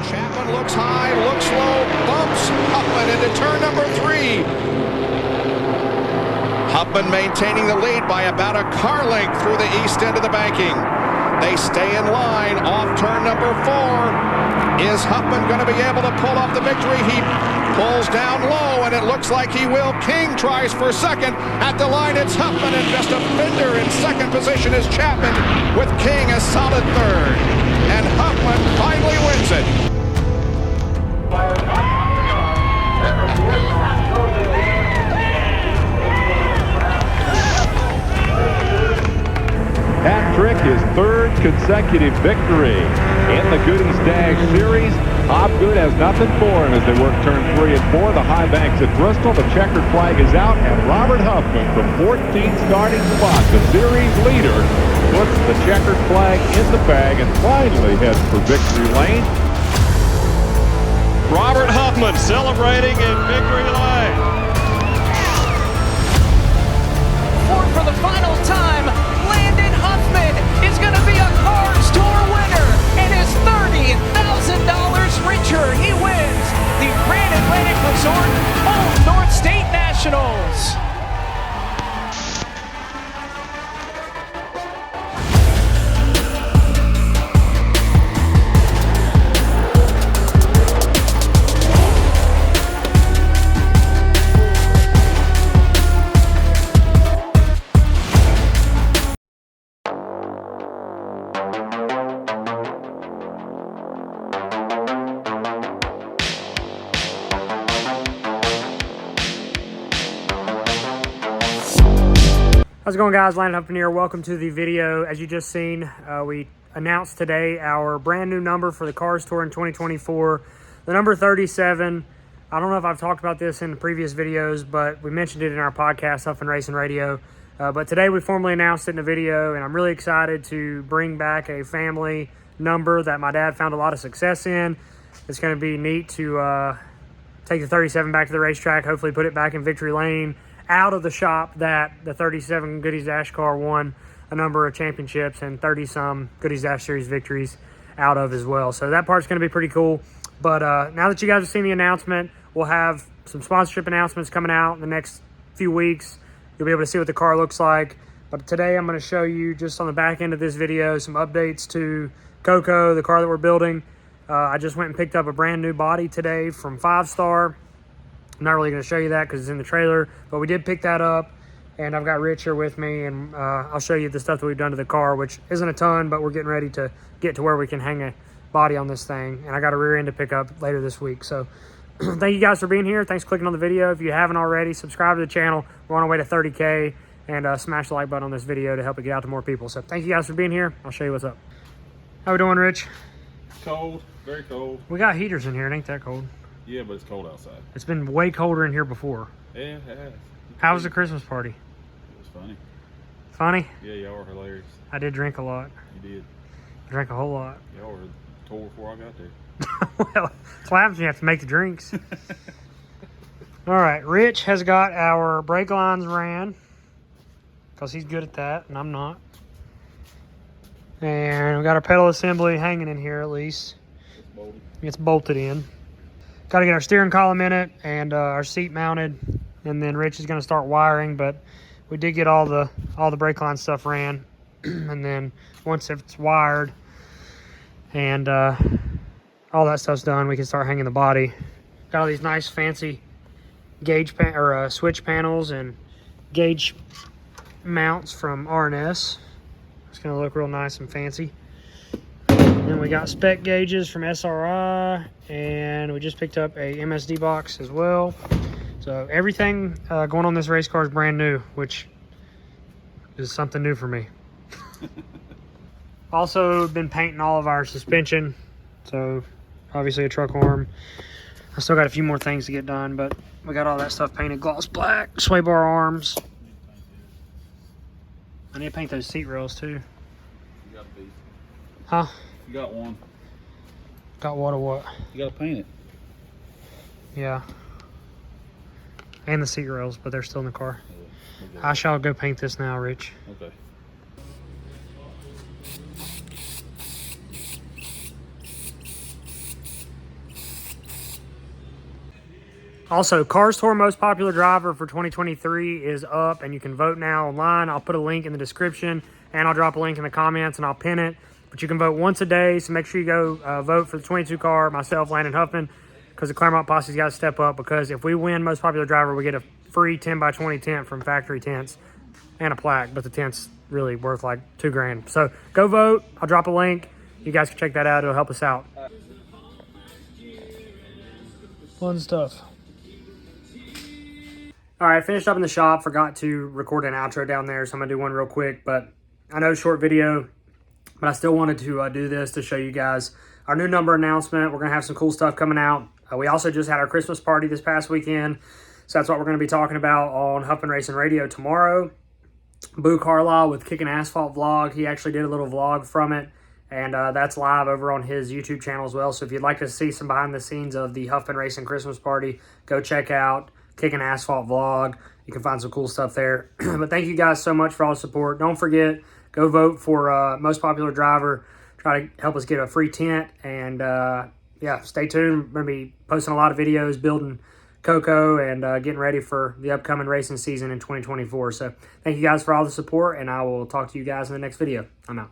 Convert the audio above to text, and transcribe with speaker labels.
Speaker 1: Chapman looks high, looks low, bumps Huffman into turn number 3. Huffman maintaining the lead by about a car length through the east end of the banking. They stay in line off turn number 4. Is Huffman going to be able to pull off the victory? He pulls down low, and it looks like he will. King tries for second. At the line, it's Huffman, and just a fender in second position is Chapman, with King a solid third. And Huffman finally wins it.
Speaker 2: Hat-trick, his third consecutive victory in the Goodies Dash Series. Hobgood has nothing for him as they work turn 3 and 4. The high banks at Bristol. The checkered flag is out, and Robert Huffman from 14th starting spot, the series leader, puts the checkered flag in the bag and finally heads for victory lane.
Speaker 3: Robert Huffman celebrating in victory lane.
Speaker 4: For the final time, Landon Huffman is going to be a Cars Tour winner and is $30,000 richer. He wins the Grand Atlantic Resort Old North State Nationals.
Speaker 5: How's it going, guys? Landon Huffman here. Welcome to the video. As you just seen, we announced today our brand new number for the Cars Tour in 2024, the number 37. I don't know if I've talked about this in the previous videos, but we mentioned it in our podcast, Huffman Racing Radio. But today we formally announced it in a video, and I'm really excited to bring back a family number that my dad found a lot of success in. It's going to be neat to take the 37 back to the racetrack, hopefully put it back in victory lane, out of the shop that the 37 Goodies Dash car won a number of championships and 30-some Goodies Dash Series victories out of as well. So that part's going to be pretty cool. But now that you guys have seen the announcement, we'll have some sponsorship announcements coming out in the next few weeks. You'll be able to see what the car looks like. But today I'm going to show you, just on the back end of this video, some updates to Coco, the car that we're building. I just went and picked up a brand new body today from 5 Star. I'm not really going to show you that because it's in the trailer, but we did pick that up, and I've got Rich here with me, and I'll show you the stuff that we've done to the car, which isn't a ton, but we're getting ready to get to where we can hang a body on this thing, and I got a rear end to pick up later this week. So thank you guys for being here. Thanks for clicking on the video. If you haven't already, subscribe to the channel. We're on our way to 30K, and smash the like button on this video to help it get out to more people. So thank you guys for being here. I'll show you what's up. How we doing, Rich?
Speaker 2: Cold, very cold.
Speaker 5: We got heaters in here. It ain't that cold.
Speaker 2: Yeah, but it's cold outside.
Speaker 5: It's been way colder in here before.
Speaker 2: Yeah, it has.
Speaker 5: How was the Christmas party?
Speaker 2: It was funny.
Speaker 5: Funny?
Speaker 2: Yeah, y'all were hilarious.
Speaker 5: I did drink a lot.
Speaker 2: You did.
Speaker 5: I drank a whole lot.
Speaker 2: Y'all were told before I got there.
Speaker 5: Well, that's what happens when you have to make the drinks. All right, Rich has got our brake lines ran because he's good at that, and I'm not. And we got our pedal assembly hanging in here at least.
Speaker 2: It's bolted.
Speaker 5: It's bolted in. Got to get our steering column in it and our seat mounted, and then Rich is going to start wiring. But we did get all the brake line stuff ran, and then once it's wired and all that stuff's done, we can start hanging the body. Got all these nice fancy gauge switch panels and gauge mounts from R&S. It's going to look real nice and fancy. Then we got spec gauges from SRI, and we just picked up a MSD box as well. So everything going on this race car is brand new, which is something new for me. Also been painting all of our suspension, so obviously a truck arm. I still got a few more things to get done, but we got all that stuff painted gloss black, sway bar arms. I need to paint those seat rails too.
Speaker 2: You got a piece.
Speaker 5: Huh?
Speaker 2: You got one.
Speaker 5: Got what or what?
Speaker 2: You got to paint it.
Speaker 5: Yeah. And the seat rails, but they're still in the car.
Speaker 2: Okay.
Speaker 5: I shall go paint this now, Rich.
Speaker 2: Okay.
Speaker 5: Also, Cars Tour Most Popular Driver for 2023 is up, and you can vote now online. I'll put a link in the description, and I'll drop a link in the comments, and I'll pin it. But you can vote once a day, so make sure you go vote for the 22 car, myself, Landon, Huffman, because the Claremont Posse's got to step up, because if we win Most Popular Driver, we get a free 10x20 tent from Factory Tents and a plaque, but the tent's really worth like $2,000. So go vote. I'll drop a link. You guys can check that out. It'll help us out. Fun stuff. All right, finished up in the shop. Forgot to record an outro down there, so I'm going to do one real quick. But I know short video, but I still wanted to do this to show you guys our new number announcement. We're going to have some cool stuff coming out. We also just had our Christmas party this past weekend, so that's what we're going to be talking about on Huffman Racing Radio tomorrow. Boo Carlisle with Kicking Asphalt vlog. He actually did a little vlog from it, and that's live over on his YouTube channel as well. So if you'd like to see some behind the scenes of the Huffman Racing Christmas party, go check out Kicking Asphalt vlog. You can find some cool stuff there. But thank you guys so much for all the support. Don't forget, go vote for Most Popular Driver. Try to help us get a free tent. And yeah, stay tuned. We're going to be posting a lot of videos, building Coco, and getting ready for the upcoming racing season in 2024. So thank you guys for all the support, and I will talk to you guys in the next video. I'm out.